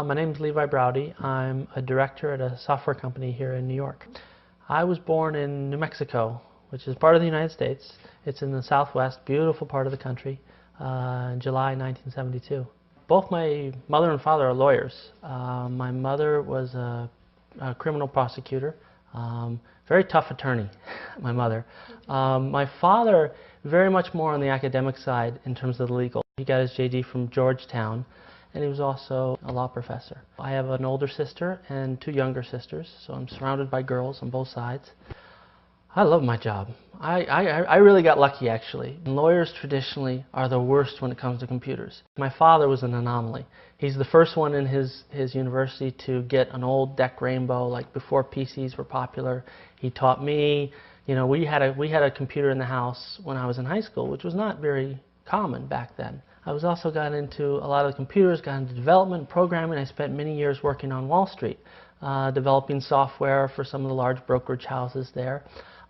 My name is Levi Browdy. I'm a director at a software company here in New York. I was born in New Mexico, which is part of the United States. It's in the southwest, beautiful part of the country, in July 1972. Both my mother and father are lawyers. My mother was a criminal prosecutor, very tough attorney, my mother. My father, very much more on the academic side in terms of the legal. He got his JD from Georgetown, and he was also a law professor. I have an older sister and two younger sisters, so I'm surrounded by girls on both sides. I love my job. I really got lucky, actually. Lawyers traditionally are the worst when it comes to computers. My father was an anomaly. He's the first one in his university to get an old DEC Rainbow, like before PCs were popular. He taught me. You know, we had a computer in the house when I was in high school, which was not very common back then. I was also got into a lot of the computers, got into development, programming. I spent many years working on Wall Street, developing software for some of the large brokerage houses there.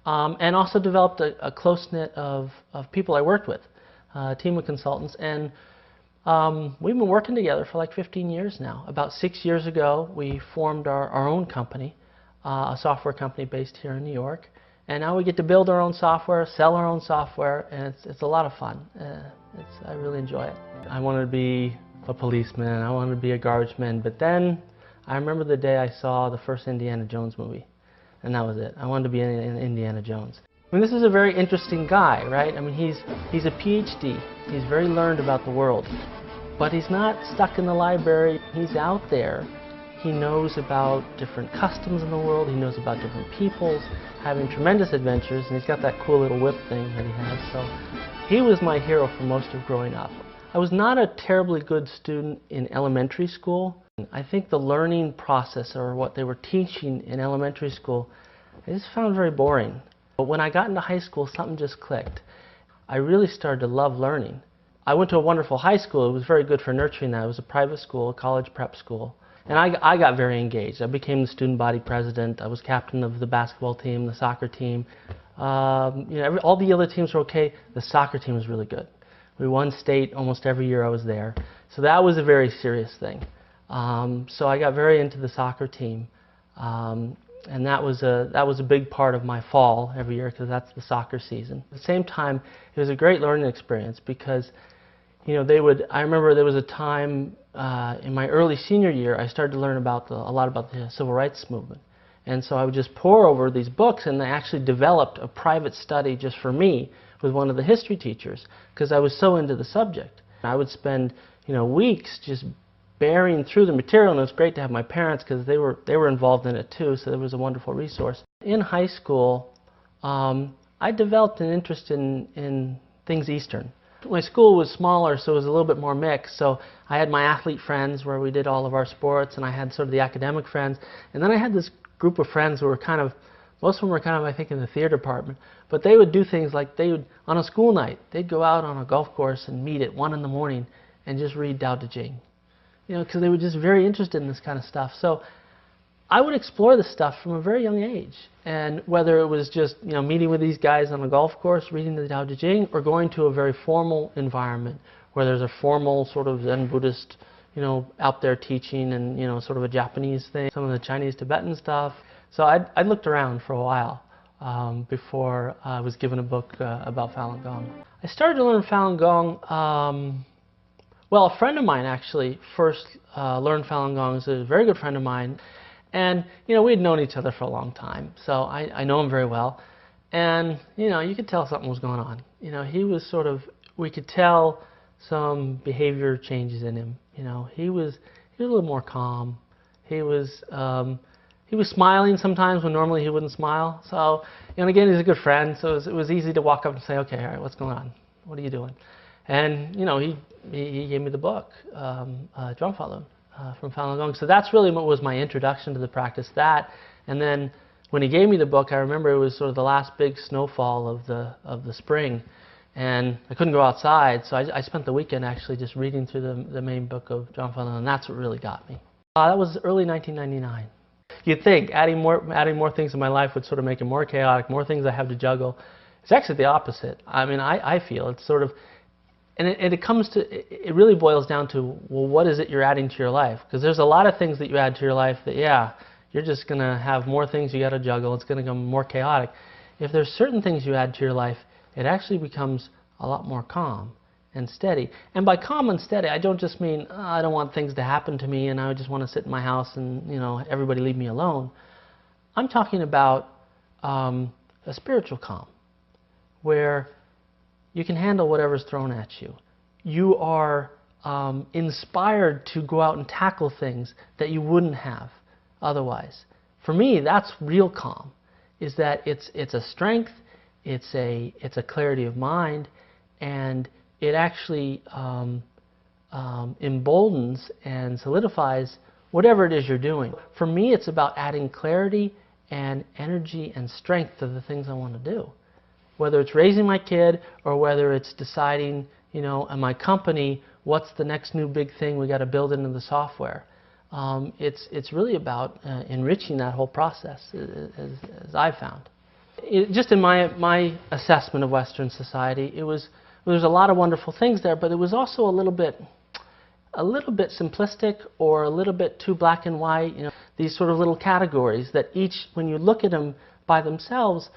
And also developed a close-knit of people I worked with, a team of consultants. And we've been working together for like 15 years now. About 6 years ago, we formed our own company, a software company based here in New York. And now we get to build our own software, sell our own software, and it's a lot of fun. I really enjoy it. I wanted to be a policeman, I wanted to be a garbage man, but then I remember the day I saw the first Indiana Jones movie. And that was it. I wanted to be in Indiana Jones. I mean, this is a very interesting guy, right? I mean, he's a PhD. He's very learned about the world. But he's not stuck in the library. He's out there. He knows about different customs in the world. He knows about different peoples, having tremendous adventures. And he's got that cool little whip thing that he has. So he was my hero for most of growing up. I was not a terribly good student in elementary school. I think the learning process, or what they were teaching in elementary school, I just found very boring. But when I got into high school, something just clicked. I really started to love learning. I went to a wonderful high school. It was very good for nurturing that. It was a private school, a college prep school. And I got very engaged. I became the student body president. I was captain of the basketball team, the soccer team. All the other teams were okay. The soccer team was really good. We won state almost every year I was there. So that was a very serious thing. So I got very into the soccer team, and that was a big part of my fall every year, because that's the soccer season. At the same time, it was a great learning experience because, you know, I remember there was a time in my early senior year I started to learn about a lot about the civil rights movement, and so I would just pore over these books, and I actually developed a private study just for me with one of the history teachers because I was so into the subject. I would spend, you know, weeks just bearing through the material, and it was great to have my parents because they were involved in it too, so it was a wonderful resource. In high school, I developed an interest in things Eastern. My school was smaller, so it was a little bit more mixed, so I had my athlete friends where we did all of our sports, and I had sort of the academic friends, and then I had this group of friends who were kind of, most of them were kind of, I think, in the theater department, but they would do things like on a school night, they'd go out on a golf course and meet at 1 in the morning and just read Tao Te Ching. You know, because they were just very interested in this kind of stuff. So I would explore this stuff from a very young age. And whether it was just, you know, meeting with these guys on a golf course, reading the Tao Te Ching, or going to a very formal environment where there's a formal sort of Zen Buddhist, you know, out there teaching, and, you know, sort of a Japanese thing, some of the Chinese Tibetan stuff. So I looked around for a while before I was given a book about Falun Gong. I started to learn Falun Gong. Well, a friend of mine actually first learned Falun Gong. He's a very good friend of mine. And, you know, we had known each other for a long time, so I know him very well. And, you know, you could tell something was going on. You know, he was sort of, we could tell some behavior changes in him. You know, he was a little more calm. He was smiling sometimes when normally he wouldn't smile. So, you know, again, he's a good friend, so it was easy to walk up and say, okay, all right, what's going on? What are you doing? And, you know, he gave me the book, Zhuang Falun, from Falun Gong. So that's really what was my introduction to the practice, that. And then when he gave me the book, I remember it was sort of the last big snowfall of the spring. And I couldn't go outside, so I spent the weekend actually just reading through the main book of Zhuang Falun, and that's what really got me. That was early 1999. You'd think adding more things in my life would sort of make it more chaotic, more things I have to juggle. It's actually the opposite. I mean, I feel it's sort of, And it comes to, it really boils down to, well, what is it you're adding to your life? Because there's a lot of things that you add to your life that, yeah, you're just going to have more things you got to juggle. It's going to become more chaotic. If there's certain things you add to your life, it actually becomes a lot more calm and steady. And by calm and steady, I don't just mean, oh, I don't want things to happen to me and I just want to sit in my house and, you know, everybody leave me alone. I'm talking about a spiritual calm, where you can handle whatever's thrown at you. You are inspired to go out and tackle things that you wouldn't have otherwise. For me, that's real calm, is that it's a strength, it's a clarity of mind, and it actually emboldens and solidifies whatever it is you're doing. For me, it's about adding clarity and energy and strength to the things I want to do. Whether it's raising my kid or whether it's deciding, you know, in my company, what's the next new big thing we got to build into the software. It's really about enriching that whole process, as I found. Just in my assessment of Western society, there's a lot of wonderful things there, but it was also a little bit simplistic, or a little bit too black and white. You know, these sort of little categories that each, when you look at them by themselves,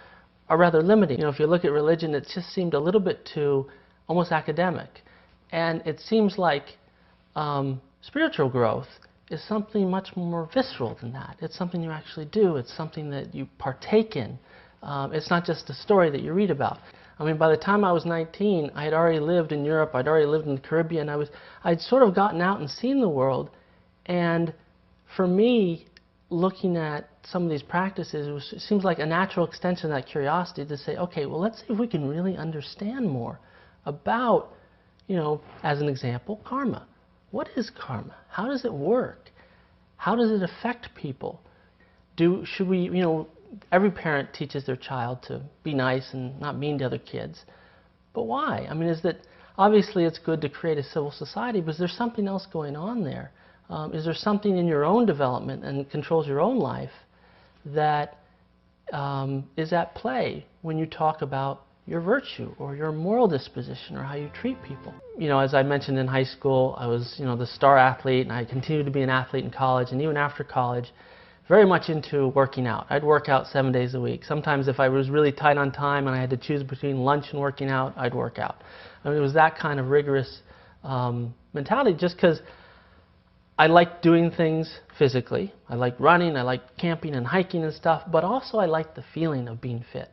are rather limiting. You know, if you look at religion, it just seemed a little bit too almost academic, and it seems like spiritual growth is something much more visceral than that. It's something you actually do. It's something that you partake in. It's not just a story that you read about. I mean, by the time I was 19, I had already lived in Europe, I'd already lived in the Caribbean, I'd sort of gotten out and seen the world, and for me, looking at some of these practices, it seems like a natural extension of that curiosity to say, okay, well, let's see if we can really understand more about, you know, as an example, karma. What is karma? How does it work? How does it affect people? Should we, you know, every parent teaches their child to be nice and not mean to other kids. But why? I mean, obviously it's good to create a civil society, but is there something else going on there? Is there something in your own development and controls your own life that is at play when you talk about your virtue or your moral disposition or how you treat people? You know, as I mentioned in high school, I was, you know, the star athlete, and I continued to be an athlete in college, and even after college, very much into working out. I'd work out 7 days a week. Sometimes if I was really tight on time and I had to choose between lunch and working out, I'd work out. I mean, it was that kind of rigorous mentality, just because I liked doing things physically. I liked running, I liked camping and hiking and stuff, but also I liked the feeling of being fit.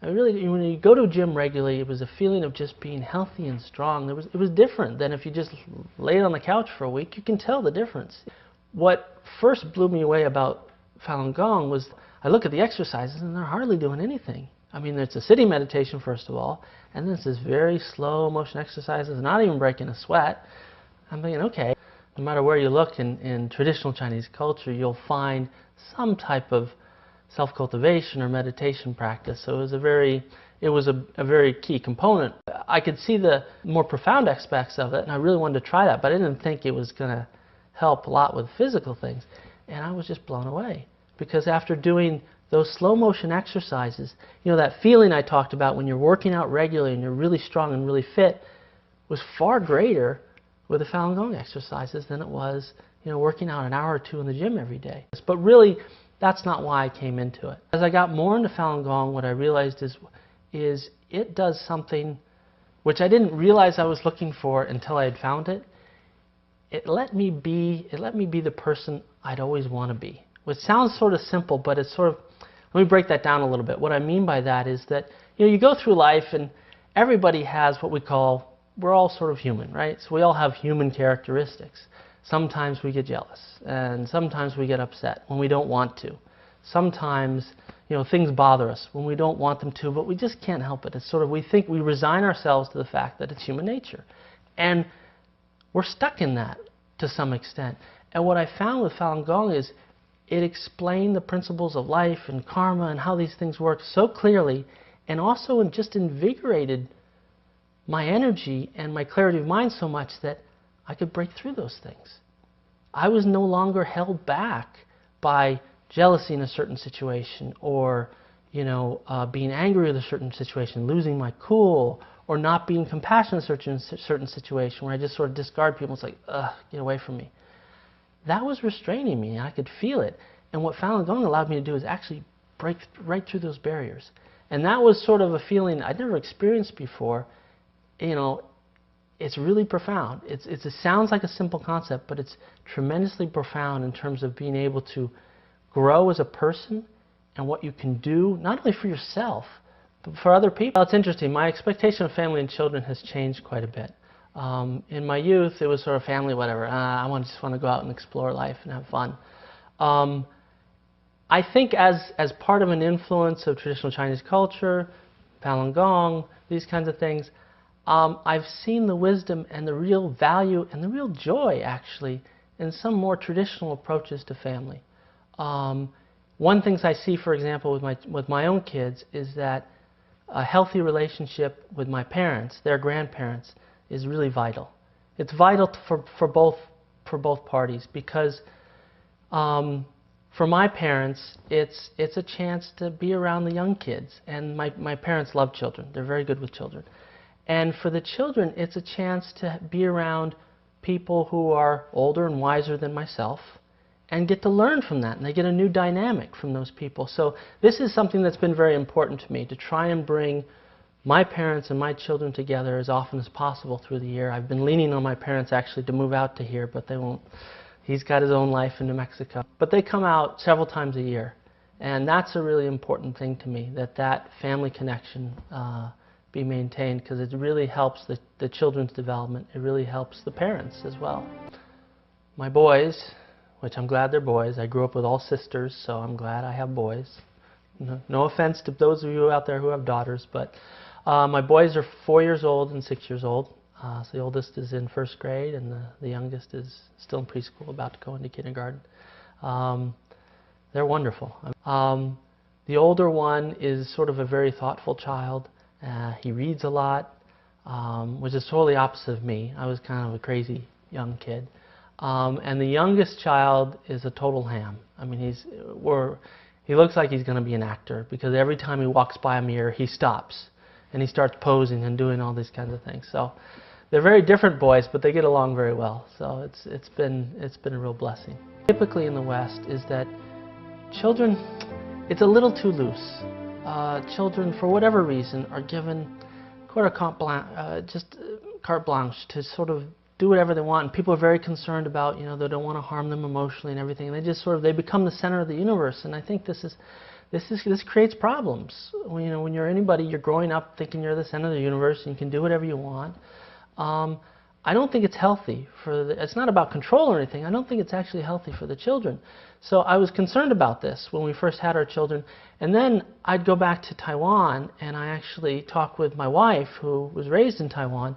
I really, when you go to a gym regularly, it was a feeling of just being healthy and strong. It was different than if you just laid on the couch for a week. You can tell the difference. What first blew me away about Falun Gong was, I look at the exercises and they're hardly doing anything. I mean, it's a sitting meditation, first of all, and then it's this very slow motion exercises, not even breaking a sweat. I'm thinking, okay, no matter where you look in traditional Chinese culture, you'll find some type of self-cultivation or meditation practice. So it was a very key component. I could see the more profound aspects of it, and I really wanted to try that, but I didn't think it was going to help a lot with physical things. And I was just blown away, because after doing those slow motion exercises, you know, that feeling I talked about when you're working out regularly and you're really strong and really fit was far greater with the Falun Gong exercises than it was, you know, working out an hour or two in the gym every day. But really, that's not why I came into it. As I got more into Falun Gong, what I realized is it does something which I didn't realize I was looking for until I had found it. It let me be the person I'd always want to be. Which sounds sort of simple, but it's sort of, let me break that down a little bit. What I mean by that is that, you know, you go through life and everybody has what we call, we're all sort of human, right? So we all have human characteristics. Sometimes we get jealous, and sometimes we get upset when we don't want to. Sometimes, you know, things bother us when we don't want them to, but we just can't help it. It's sort of, we resign ourselves to the fact that it's human nature. And we're stuck in that to some extent. And what I found with Falun Gong is it explained the principles of life and karma and how these things work so clearly, and also just invigorated my energy and my clarity of mind so much that I could break through those things. I was no longer held back by jealousy in a certain situation, or, you know, being angry with a certain situation, losing my cool, or not being compassionate in certain situations where I just sort of discard people. It's like, ugh, get away from me. That was restraining me. I could feel it. And what Falun Gong allowed me to do is actually break right through those barriers. And that was sort of a feeling I'd never experienced before. You know, it's really profound. It sounds like a simple concept, but it's tremendously profound in terms of being able to grow as a person and what you can do, not only for yourself, but for other people. Well, it's interesting. My expectation of family and children has changed quite a bit. In my youth, it was sort of family, whatever. I just want to go out and explore life and have fun. I think as part of an influence of traditional Chinese culture, Falun Gong, these kinds of things, I've seen the wisdom and the real value and the real joy, actually, in some more traditional approaches to family. One thing I see, for example, with my own kids is that a healthy relationship with my parents, their grandparents, is really vital. It's vital for both parties, because for my parents, it's a chance to be around the young kids, and my parents love children. They're very good with children. And for the children, it's a chance to be around people who are older and wiser than myself and get to learn from that, and they get a new dynamic from those people. So this is something that's been very important to me, to try and bring my parents and my children together as often as possible through the year. I've been leaning on my parents actually to move out to here, but they won't. He's got his own life in New Mexico. But they come out several times a year, and that's a really important thing to me, that family connection be maintained, because it really helps the children's development. It really helps the parents as well. My boys, which I'm glad they're boys. I grew up with all sisters, so I'm glad I have boys. No offense to those of you out there who have daughters, but my boys are 4 years old and 6 years old. So the oldest is in first grade, and the youngest is still in preschool, about to go into kindergarten. They're wonderful. The older one is sort of a very thoughtful child. He reads a lot, which is totally opposite of me. I was kind of a crazy young kid. And the youngest child is a total ham. I mean, he looks like he's going to be an actor, because every time he walks by a mirror, he stops and he starts posing and doing all these kinds of things. So they're very different boys, but they get along very well. So it's been a real blessing. Typically in the West is that children, it's a little too loose. Children, for whatever reason, are given just carte blanche to sort of do whatever they want, and people are very concerned about, they don't want to harm them emotionally and everything. And they just they become the center of the universe. And I think this creates problems. When you're anybody, you're growing up thinking you're the center of the universe and you can do whatever you want. I don't think it's healthy it's not about control or anything. I don't think it's actually healthy for the children. So I was concerned about this when we first had our children. And then I'd go back to Taiwan, and I actually talked with my wife, who was raised in Taiwan,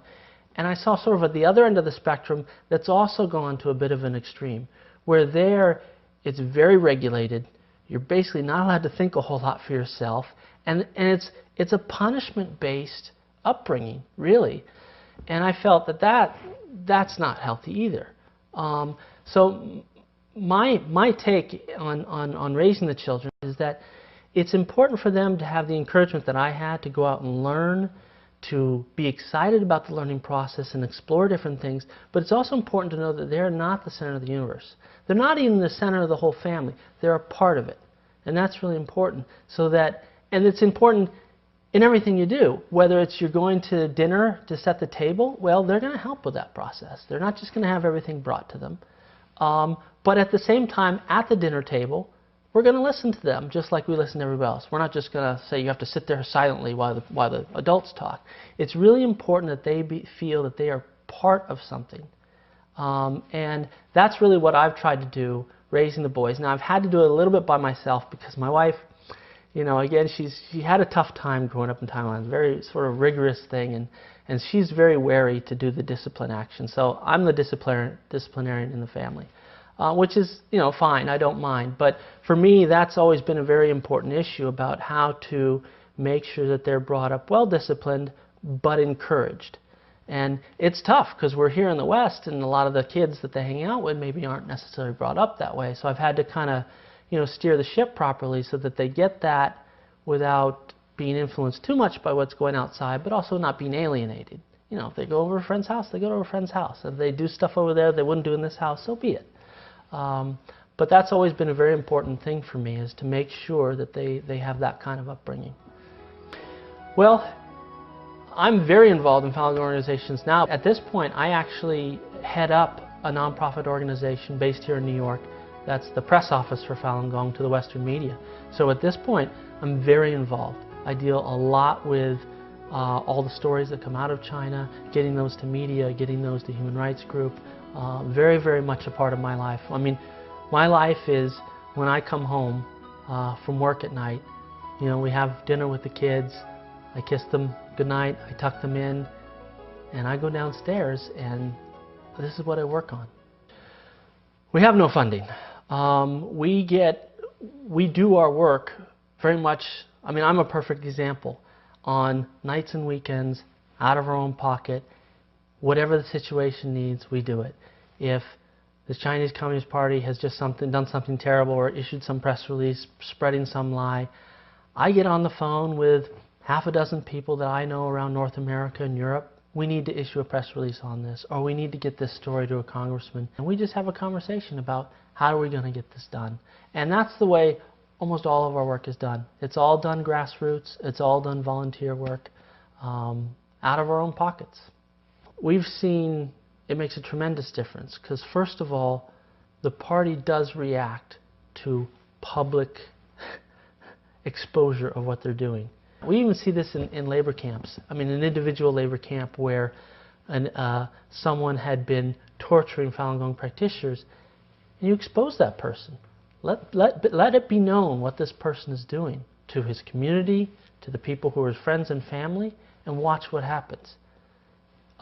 and I saw sort of at the other end of the spectrum that's also gone to a bit of an extreme, where there it's very regulated. You're basically not allowed to think a whole lot for yourself, and it's a punishment-based upbringing, really. And I felt that's not healthy either. So my take on raising the children is that it's important for them to have the encouragement that I had to go out and learn, to be excited about the learning process and explore different things, but it's also important to know that they're not the center of the universe. They're not even the center of the whole family. They're a part of it. And that's really important. And it's important in everything you do, whether it's you're going to dinner to set the table, well, they're going to help with that process. They're not just going to have everything brought to them. But at the same time, at the dinner table, we're going to listen to them just like we listen to everybody else. We're not just going to say you have to sit there silently while the adults talk. It's really important that they feel that they are part of something. And that's really what I've tried to do, raising the boys. Now, I've had to do it a little bit by myself, because my wife, again, she had a tough time growing up in Taiwan. It's a very sort of rigorous thing, and she's very wary to do the discipline action. So I'm the disciplinarian in the family. Which is, fine, I don't mind. But for me, that's always been a very important issue, about how to make sure that they're brought up well-disciplined, but encouraged. And it's tough, because we're here in the West, and a lot of the kids that they hang out with maybe aren't necessarily brought up that way. So I've had to kind of, steer the ship properly so that they get that without being influenced too much by what's going outside, but also not being alienated. You know, if they go over a friend's house, they go to a friend's house. If they do stuff over there they wouldn't do in this house, so be it. But that's always been a very important thing for me, is to make sure that they have that kind of upbringing. Well, I'm very involved in Falun Gong organizations now. At this point, I actually head up a nonprofit organization based here in New York. That's the press office for Falun Gong to the Western media. So at this point, I'm very involved. I deal a lot with all the stories that come out of China, getting those to media, getting those to human rights group. Very, very much a part of my life. I mean, my life is when I come home from work at night, you know, we have dinner with the kids, I kiss them goodnight, I tuck them in, and I go downstairs and this is what I work on. We have no funding. We do our work very much, I mean, I'm a perfect example. On nights and weekends, out of our own pocket, whatever the situation needs, we do it. If the Chinese Communist Party has just done something terrible or issued some press release spreading some lie, I get on the phone with half a dozen people that I know around North America and Europe. We need to issue a press release on this, or we need to get this story to a congressman. And we just have a conversation about how are we going to get this done. And that's the way almost all of our work is done. It's all done grassroots. It's all done volunteer work out of our own pockets. We've seen it makes a tremendous difference because, first of all, the party does react to public exposure of what they're doing. We even see this in labor camps. I mean, an individual labor camp where someone had been torturing Falun Gong practitioners, and you expose that person. Let it be known what this person is doing to his community, to the people who are his friends and family, and watch what happens.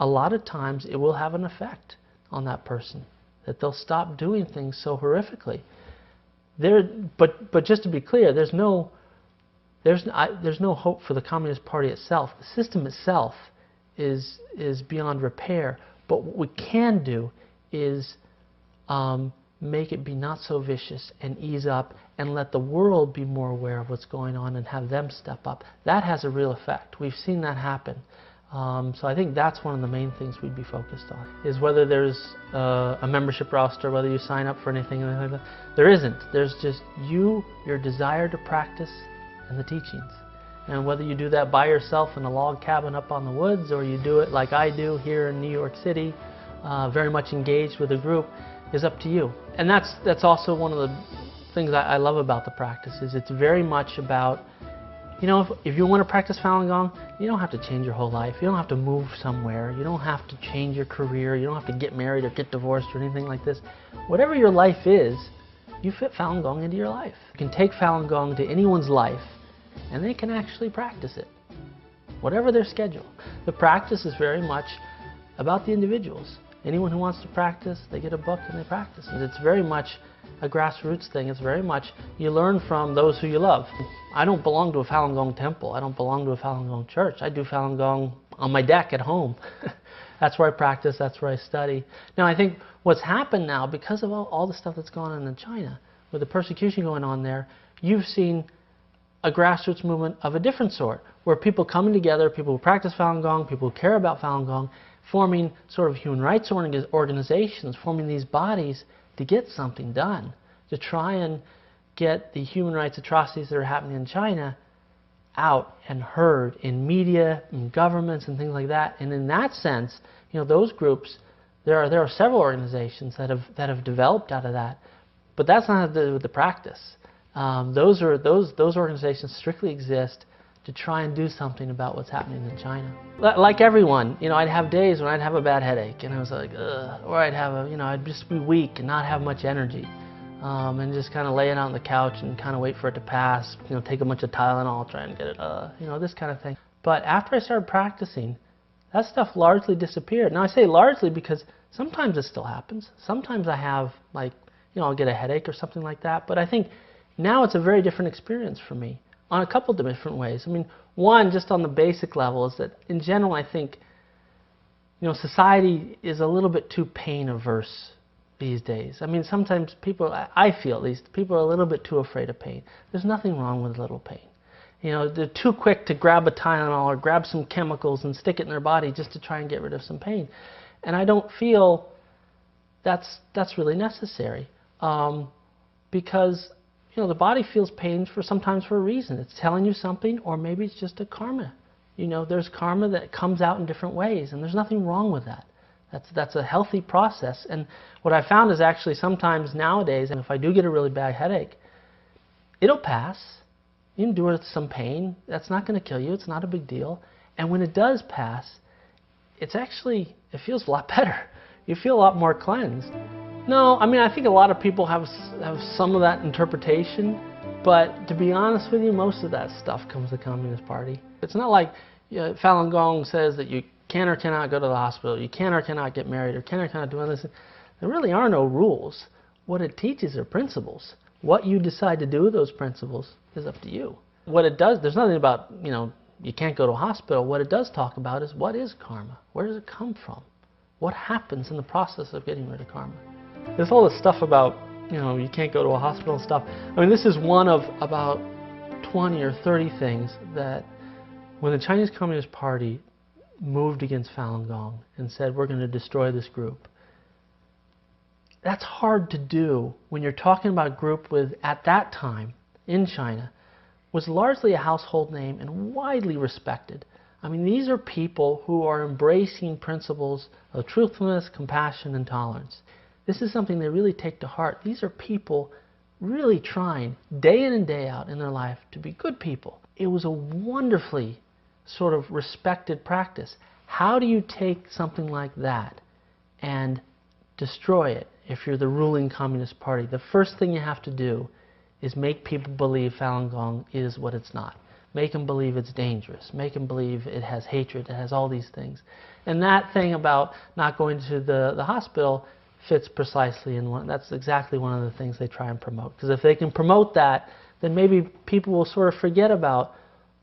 A lot of times it will have an effect on that person, that they'll stop doing things so horrifically. But just to be clear, there's no hope for the Communist Party itself. The system itself is beyond repair. But what we can do is make it be not so vicious and ease up and let the world be more aware of what's going on and have them step up. That has a real effect. We've seen that happen. So I think that's one of the main things we'd be focused on, is whether there's a membership roster, whether you sign up for anything like that. There isn't. There's just you, your desire to practice, and the teachings. And whether you do that by yourself in a log cabin up on the woods, or you do it like I do here in New York City, very much engaged with a group, is up to you. And that's also one of the things I love about the practice, is it's very much about, you know, if you want to practice Falun Gong, you don't have to change your whole life. You don't have to move somewhere. You don't have to change your career. You don't have to get married or get divorced or anything like this. Whatever your life is, you fit Falun Gong into your life. You can take Falun Gong to anyone's life, and they can actually practice it, whatever their schedule. The practice is very much about the individuals. Anyone who wants to practice, they get a book and they practice. And it's very much a grassroots thing. It's very much you learn from those who you love. I don't belong to a Falun Gong temple. I don't belong to a Falun Gong church. I do Falun Gong on my deck at home. That's where I practice. That's where I study. Now, I think what's happened now, because of all the stuff that's going on in China, with the persecution going on there, you've seen a grassroots movement of a different sort, where people coming together, people who practice Falun Gong, people who care about Falun Gong, forming sort of human rights organizations, forming these bodies to get something done, to try and get the human rights atrocities that are happening in China out and heard in media, in governments, and things like that. And in that sense, you know, those groups, there are several organizations that have developed out of that, but that's not to do with the practice. Those organizations strictly exist to try and do something about what's happening in China. Like everyone, you know, I'd have days when I'd have a bad headache, and I was like, ugh, or I'd just be weak and not have much energy, and just kind of laying out on the couch and kind of wait for it to pass, you know, take a bunch of Tylenol, try and get it, you know, this kind of thing. But after I started practicing, that stuff largely disappeared. Now I say largely because sometimes it still happens. Sometimes I have, like, you know, I'll get a headache or something like that, but I think now it's a very different experience for me, on a couple of different ways. I mean, one, just on the basic level, is that in general I think, you know, society is a little bit too pain averse these days. I mean, sometimes people, I feel at least, people are a little bit too afraid of pain. There's nothing wrong with a little pain. You know, they're too quick to grab a Tylenol or grab some chemicals and stick it in their body just to try and get rid of some pain. And I don't feel that's really necessary, because you know, the body feels pain sometimes for a reason. It's telling you something, or maybe it's just a karma. You know, there's karma that comes out in different ways, and there's nothing wrong with that. That's a healthy process. And what I found is actually sometimes nowadays, and if I do get a really bad headache, it'll pass. You can endure some pain. That's not going to kill you. It's not a big deal. And when it does pass, it feels a lot better. You feel a lot more cleansed. No, I mean, I think a lot of people have some of that interpretation, but to be honest with you, most of that stuff comes from the Communist Party. It's not like Falun Gong says that you can or cannot go to the hospital, you can or cannot get married, or can or cannot do this. There really are no rules. What it teaches are principles. What you decide to do with those principles is up to you. What it does, there's nothing about, you know, you can't go to a hospital. What it does talk about is, what is karma? Where does it come from? What happens in the process of getting rid of karma? There's all this stuff about, you know, you can't go to a hospital and stuff. I mean, this is one of about 20 or 30 things that when the Chinese Communist Party moved against Falun Gong and said, we're going to destroy this group, that's hard to do when you're talking about a group with, at that time, in China, was largely a household name and widely respected. I mean, these are people who are embracing principles of truthfulness, compassion, and tolerance. This is something they really take to heart. These are people really trying, day in and day out in their life, to be good people. It was a wonderfully sort of respected practice. How do you take something like that and destroy it if you're the ruling Communist Party? The first thing you have to do is make people believe Falun Gong is what it's not. Make them believe it's dangerous. Make them believe it has hatred, it has all these things. And that thing about not going to the hospital fits precisely in one. That's exactly one of the things they try and promote. Because if they can promote that, then maybe people will sort of forget about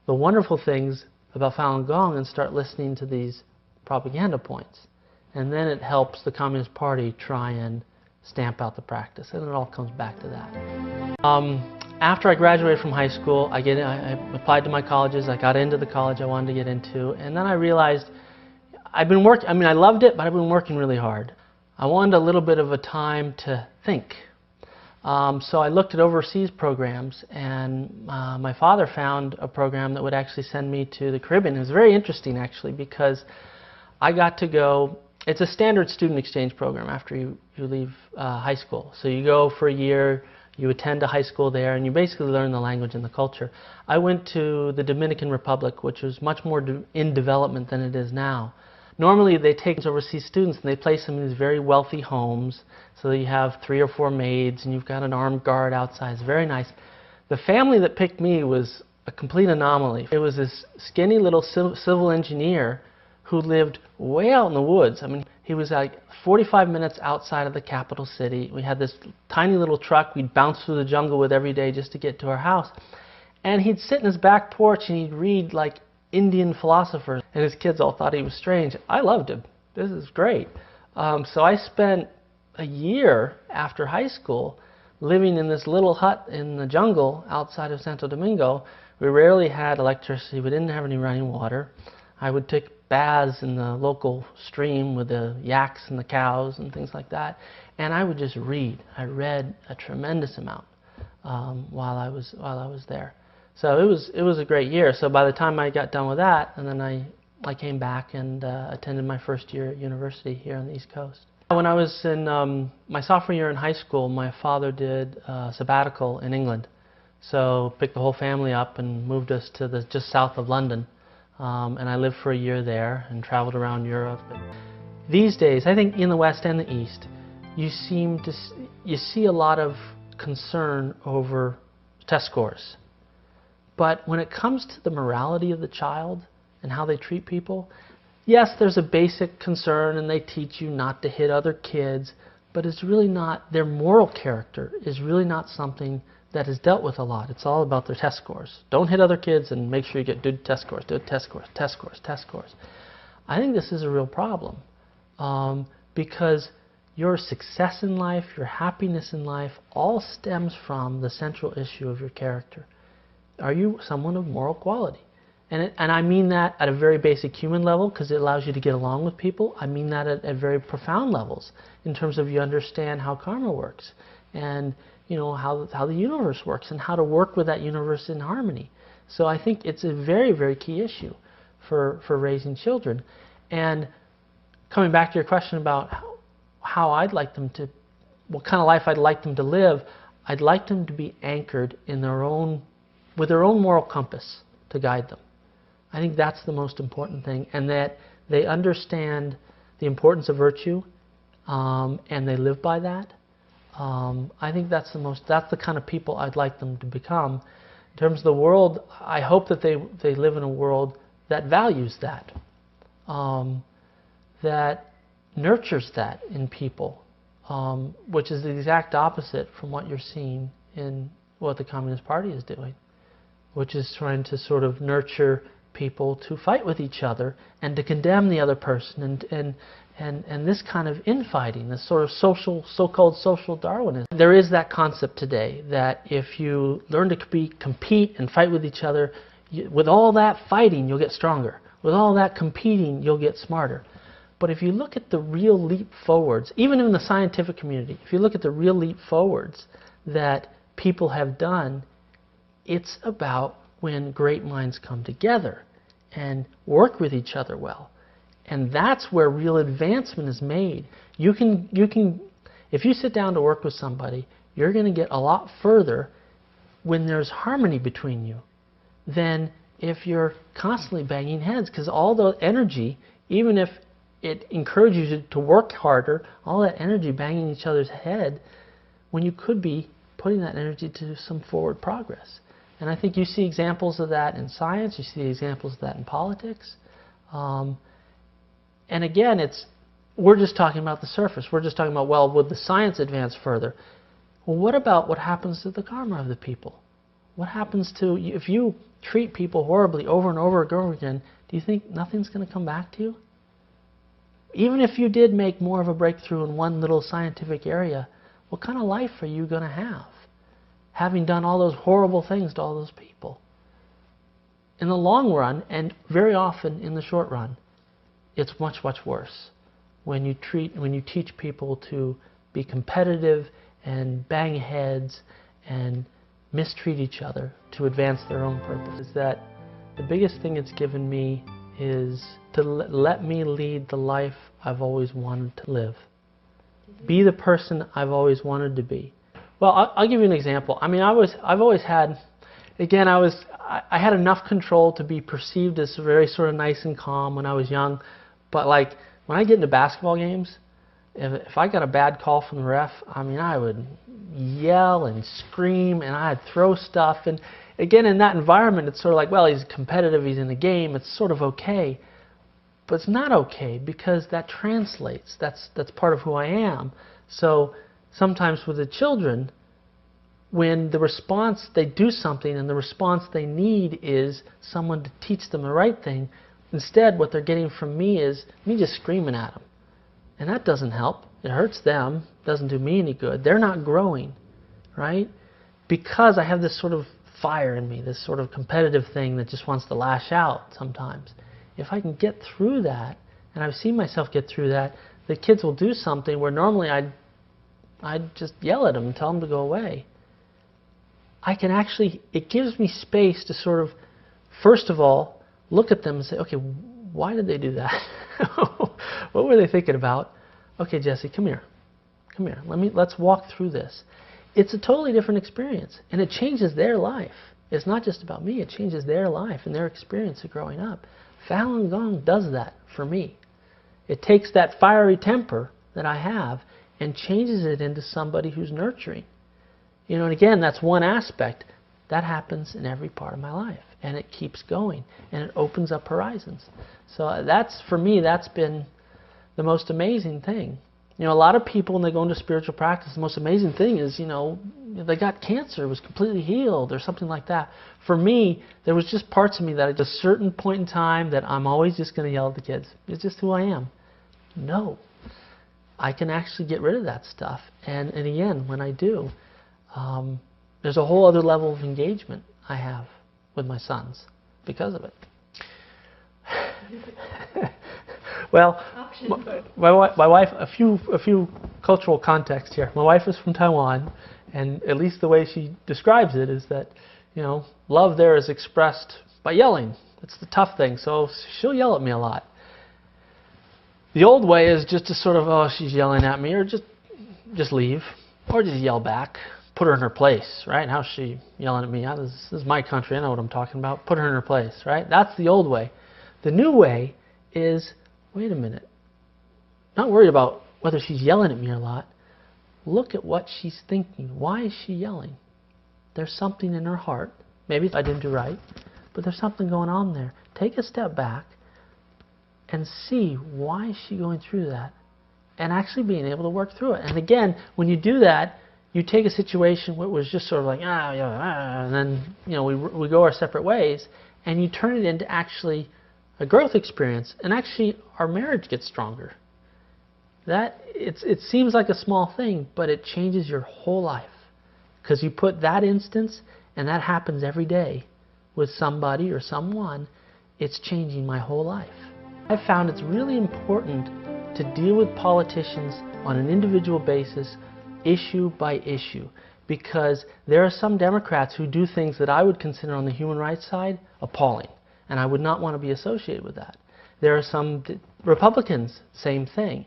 the wonderful things about Falun Gong and start listening to these propaganda points. And then it helps the Communist Party try and stamp out the practice. And it all comes back to that. After I graduated from high school, I applied to my colleges. I got into the college I wanted to get into. And then I realized I've been working, I mean, I loved it, but I've been working really hard. I wanted a little bit of a time to think. So I looked at overseas programs, and my father found a program that would actually send me to the Caribbean. It was very interesting, actually, because I got to go. It's a standard student exchange program after you leave high school. So you go for a year, you attend a high school there, and you basically learn the language and the culture. I went to the Dominican Republic, which was much more in development than it is now. Normally they take overseas students and they place them in these very wealthy homes, so that you have 3 or 4 maids and you've got an armed guard outside. It's very nice. The family that picked me was a complete anomaly. It was this skinny little civil engineer who lived way out in the woods. I mean, he was like 45 minutes outside of the capital city. We had this tiny little truck we'd bounce through the jungle with every day just to get to our house. And he'd sit in his back porch and he'd read like Indian philosophers, and his kids all thought he was strange. I loved him. This is great. So I spent a year after high school living in this little hut in the jungle outside of Santo Domingo. We rarely had electricity. We didn't have any running water. I would take baths in the local stream with the yaks and the cows and things like that. And I would just read. I read a tremendous amount while I was there. So it was a great year. So by the time I got done with that, and then I came back and attended my first year at university here on the East Coast. When I was in my sophomore year in high school, my father did a sabbatical in England. So picked the whole family up and moved us to just south of London. And I lived for a year there and traveled around Europe. These days, I think in the West and the East, you see a lot of concern over test scores. But when it comes to the morality of the child and how they treat people, yes, there's a basic concern and they teach you not to hit other kids, but it's really not, their moral character is really not something that is dealt with a lot. It's all about their test scores. Don't hit other kids and make sure you get good test scores, good test scores, test scores, test scores. I think this is a real problem because your success in life, your happiness in life all stems from the central issue of your character. Are you someone of moral quality? And I mean that at a very basic human level, because it allows you to get along with people. I mean that at very profound levels, in terms of you understand how karma works, and how the universe works, and how to work with that universe in harmony. So I think it's a very, very key issue for raising children. And coming back to your question about how I'd like them to, what kind of life I'd like them to live, I'd like them to be anchored in with their own moral compass to guide them. I think that's the most important thing, and that they understand the importance of virtue, and they live by that. I think that's the kind of people I'd like them to become. In terms of the world, I hope that they live in a world that values that, that nurtures that in people, which is the exact opposite from what you're seeing in what the Communist Party is doing, which is trying to sort of nurture people to fight with each other and to condemn the other person, and this kind of infighting, this sort of so-called social Darwinism. There is that concept today that if you learn to compete and fight with each other, with all that fighting, you'll get stronger. With all that competing, you'll get smarter. But if you look at the real leap forwards, even in the scientific community, if you look at the real leap forwards that people have done, it's about when great minds come together and work with each other well. And that's where real advancement is made. You can, if you sit down to work with somebody, you're going to get a lot further when there's harmony between you than if you're constantly banging heads, because all the energy, even if it encourages you to work harder, all that energy banging each other's head, when you could be putting that energy to some forward progress. And I think you see examples of that in science, you see examples of that in politics. And again, we're just talking about the surface. We're just talking about, well, would the science advance further? Well, what about what happens to the karma of the people? What happens to, if you treat people horribly over and over and over again, do you think nothing's going to come back to you? Even if you did make more of a breakthrough in one little scientific area, what kind of life are you going to have, having done all those horrible things to all those people? In the long run, and very often in the short run, it's much, much worse when you teach people to be competitive and bang heads and mistreat each other to advance their own purpose. Is that the biggest thing it's given me is to let me lead the life I've always wanted to live. Be the person I've always wanted to be. Well, I'll give you an example. I mean, I've always had, again, I had enough control to be perceived as very sort of nice and calm when I was young. But like, when I get into basketball games, if I got a bad call from the ref, I mean, I would yell and scream, and I'd throw stuff. And again, in that environment, it's sort of like, well, he's competitive, he's in the game, it's sort of okay. But it's not okay, because that translates. That's part of who I am. So sometimes with the children, when the response, they do something, and the response they need is someone to teach them the right thing, instead what they're getting from me is me just screaming at them. And that doesn't help. It hurts them. Doesn't do me any good. They're not growing, right? Because I have this sort of fire in me, this sort of competitive thing that just wants to lash out sometimes. If I can get through that, and I've seen myself get through that, the kids will do something where normally I'd just yell at them and tell them to go away. I can actually, it gives me space to sort of, first of all, look at them and say, okay, why did they do that? What were they thinking about? Okay, Jesse, come here. Come here. Let's walk through this. It's a totally different experience, and it changes their life. It's not just about me. It changes their life and their experience of growing up. Falun Gong does that for me. It takes that fiery temper that I have and changes it into somebody who's nurturing. You know, and again, that's one aspect. That happens in every part of my life, and it keeps going, and it opens up horizons. So that's, for me, that's been the most amazing thing. You know, a lot of people, when they go into spiritual practice, the most amazing thing is, you know, they got cancer, it was completely healed, or something like that. For me, there was just parts of me that at a certain point in time that I'm always just going to yell at the kids. It's just who I am. No. I can actually get rid of that stuff. And again, when I do, there's a whole other level of engagement I have with my sons because of it. Well, my wife, a few cultural context here. My wife is from Taiwan, and at least the way she describes it is that, you know, love there is expressed by yelling. It's the tough thing, so she'll yell at me a lot. The old way is just to sort of, oh, she's yelling at me, or just leave, or just yell back, put her in her place, right? How's she yelling at me? This is my country, I know what I'm talking about. Put her in her place, right? That's the old way. The new way is, wait a minute, not worried about whether she's yelling at me or not. Look at what she's thinking. Why is she yelling? There's something in her heart. Maybe I didn't do right, but there's something going on there. Take a step back and see why is she going through that, and actually being able to work through it. And again, when you do that, you take a situation where it was just sort of like, and then, you know, we go our separate ways, and you turn it into actually a growth experience, and actually our marriage gets stronger. It seems like a small thing, but it changes your whole life, because you put that instance, and that happens every day with somebody or someone. It's changing my whole life. I've found it's really important to deal with politicians on an individual basis, issue by issue, because there are some Democrats who do things that I would consider on the human rights side appalling, and I would not want to be associated with that. There are some Republicans, same thing.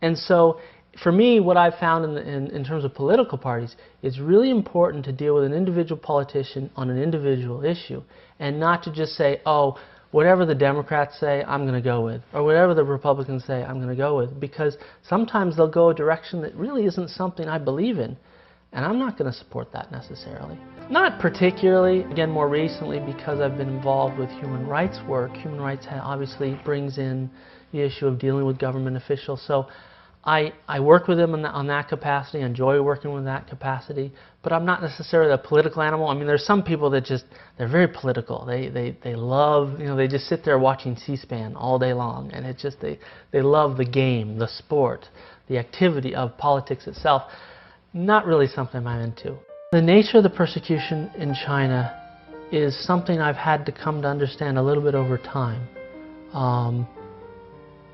And so for me, what I've found in terms of political parties, it's really important to deal with an individual politician on an individual issue, and not to just say, oh, whatever the Democrats say, I'm going to go with, or whatever the Republicans say, I'm going to go with, because sometimes they'll go a direction that really isn't something I believe in, and I'm not going to support that necessarily. Not particularly, again, more recently, because I've been involved with human rights work. Human rights obviously brings in the issue of dealing with government officials, so I work with them on that capacity, enjoy working with that capacity, but I'm not necessarily a political animal. I mean, there's some people that they're very political. They love, you know, they just sit there watching C-SPAN all day long, and it's just, they love the game, the sport, the activity of politics itself. Not really something I'm into. The nature of the persecution in China is something I've had to come to understand a little bit over time.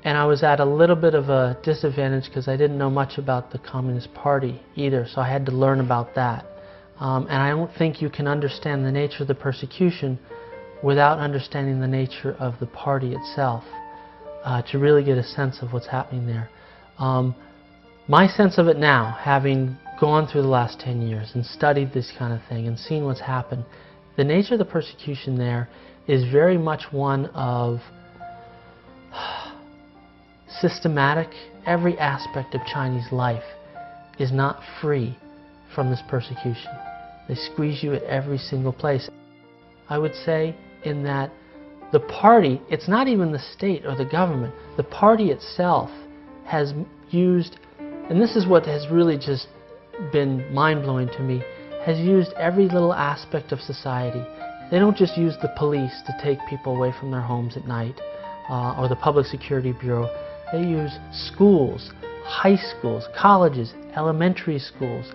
And I was at a little bit of a disadvantage because I didn't know much about the Communist Party either, so I had to learn about that. And I don't think you can understand the nature of the persecution without understanding the nature of the party itself to really get a sense of what's happening there. My sense of it now, having gone through the last 10 years and studied this kind of thing and seen what's happened, the nature of the persecution there is very much one of systematic. Every aspect of Chinese life is not free from this persecution. They squeeze you at every single place. I would say in that the party, it's not even the state or the government, the party itself has used, and this is what has really just been mind-blowing to me, has used every little aspect of society. They don't just use the police to take people away from their homes at night or the Public Security Bureau. They use schools, high schools, colleges, elementary schools,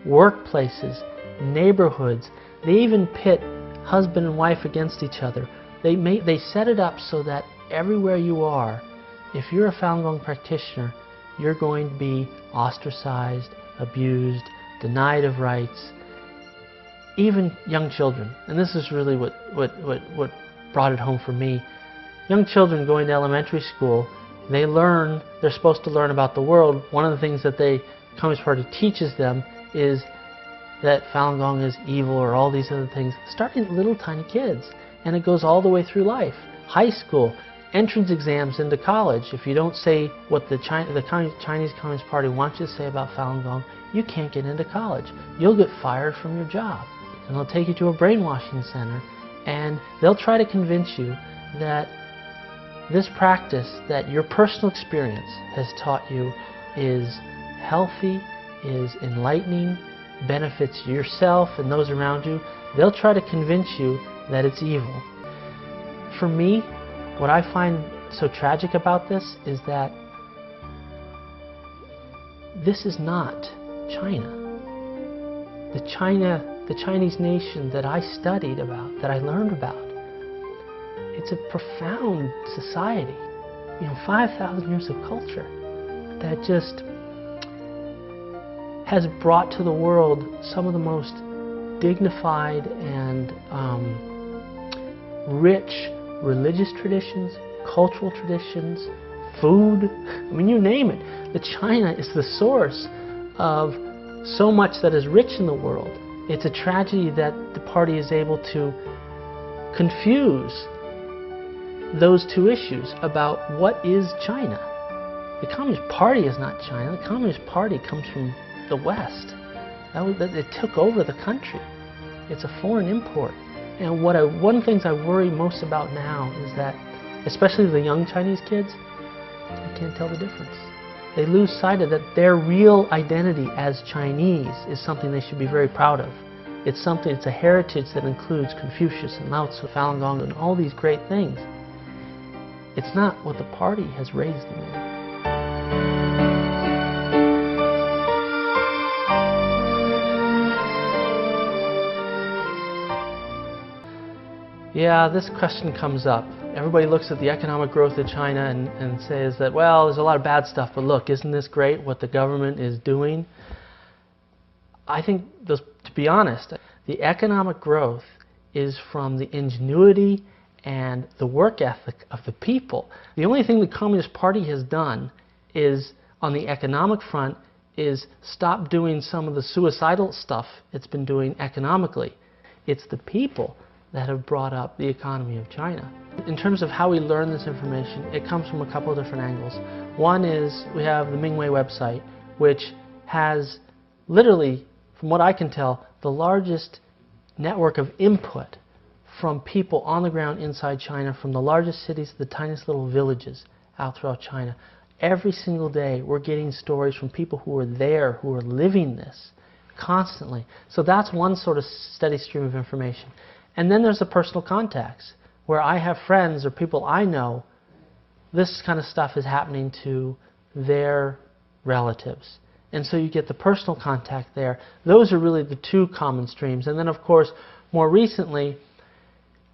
workplaces, neighborhoods. They even pit husband and wife against each other. They set it up so that everywhere you are, if you're a Falun Gong practitioner, you're going to be ostracized, abused, denied of rights, even young children. And this is really what brought it home for me. Young children going to elementary school, they're supposed to learn about the world. One of the things that the Communist Party teaches them is that Falun Gong is evil or all these other things, starting at little tiny kids. And it goes all the way through life. High school, entrance exams into college. If you don't say what the Chinese Communist Party wants you to say about Falun Gong, you can't get into college. You'll get fired from your job. And they'll take you to a brainwashing center, and they'll try to convince you that this practice that your personal experience has taught you is healthy, is enlightening, benefits yourself and those around you. They'll try to convince you that it's evil. For me, what I find so tragic about this is that this is not China. The China the Chinese nation that I studied about, that I learned about, it's a profound society. 5,000 years of culture that just has brought to the world some of the most dignified and rich religious traditions, cultural traditions, food. You name it. China is the source of so much that is rich in the world. It's a tragedy that the party is able to confuse those two issues about what is China. The Communist Party is not China. The Communist Party comes from the West. It took over the country. It's a foreign import. And one of the things I worry most about now is that, especially the young Chinese kids, they can't tell the difference. They lose sight of that their real identity as Chinese is something they should be very proud of. It's a heritage that includes Confucius and Lao Tzu, Falun Gong, and all these great things. It's not what the party has raised them in. Yeah, this question comes up. Everybody looks at the economic growth of China and says that, well, there's a lot of bad stuff, but look, isn't this great what the government is doing? I think, to be honest, the economic growth is from the ingenuity and the work ethic of the people. The only thing the Communist Party has done is, on the economic front, is stop doing some of the suicidal stuff it's been doing economically. It's the people that have brought up the economy of China. In terms of how we learn this information, it comes from a couple of different angles. One is we have the Mingwei website, which has literally, from what I can tell, the largest network of input from people on the ground inside China, from the largest cities to the tiniest little villages out throughout China. Every single day we're getting stories from people who are there, who are living this constantly. So that's one sort of steady stream of information. And then there's the personal contacts, where I have friends or people I know, this kind of stuff is happening to their relatives. And so you get the personal contact there. Those are really the two common streams. And then, of course, more recently,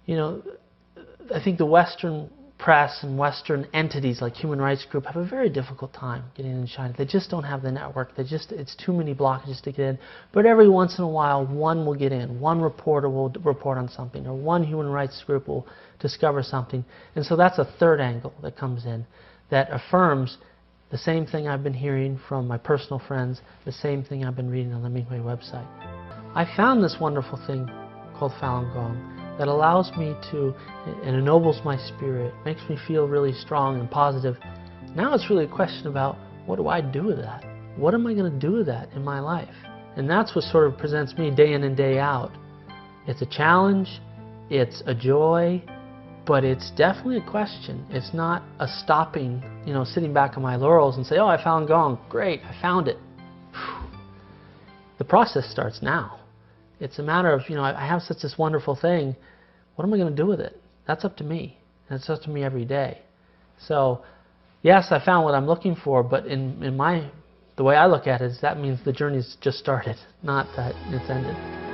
I think the Western press and Western entities like Human Rights Group have a very difficult time getting in China. They just don't have the network. It's too many blockages to get in. But every once in a while, one will get in. One reporter will report on something, or one human rights group will discover something. And so that's a third angle that comes in that affirms the same thing I've been hearing from my personal friends, the same thing I've been reading on the Mingwei website. I found this wonderful thing called Falun Gong that allows me to, and ennobles my spirit, makes me feel really strong and positive. Now it's really a question about, what do I do with that? What am I going to do with that in my life? And that's what sort of presents me day in and day out. It's a challenge, it's a joy, but it's definitely a question. It's not a stopping, sitting back on my laurels and say, oh, I found Gong, great, I found it. The process starts now. It's a matter of, I have such this wonderful thing. What am I going to do with it? That's up to me. And it's up to me every day. So, yes, I found what I'm looking for, but the way I look at it is that means the journey's just started, not that it's ended.